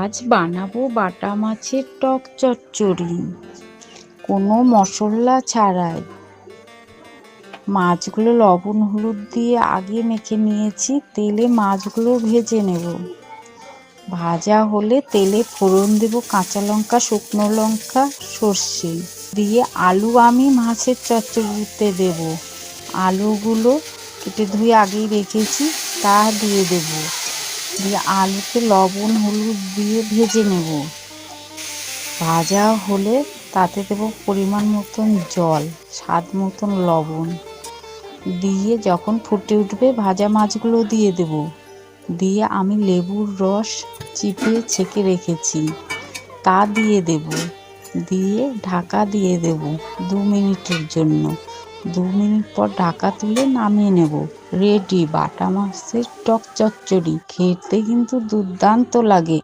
আজ বানাবো বাটা মাছের টক চচ্চড়ি, কোনো মশলা ছাড়াই। মাছগুলো লবণ হলুদ দিয়ে আগে মেখে নিয়েছি, তেলে মাছগুলো ভেজে নেব। ভাজা হলে তেলে ফোড়ন দেব কাঁচা লঙ্কা, শুকনো লঙ্কা, সর্ষে দিয়ে আলু আমি মাছের চচ্চড়িতে দেব। আলুগুলো কেটে ধুয়ে আগেই রেখেছি, তা দিয়ে দেব। দিয়ে আলুতে লবণ হলুদ দিয়ে ভেজে নেব। ভাজা হলে তাতে দেব পরিমাণ মতন জল, স্বাদ মতন লবণ দিয়ে যখন ফুটে উঠবে ভাজা মাছগুলো দিয়ে দেব। দিয়ে আমি লেবুর রস চিপে ছেঁকে রেখেছি, তা দিয়ে দেব। দিয়ে ঢাকা দিয়ে দেব 2 মিনিটের জন্য। 2 মিনিট পর ঢাকা তুলে নামিয়ে নেব। রেডি বাটা মাছের টক চচ্চড়ি। খেতে কিন্তু দুর্দান্ত লাগে।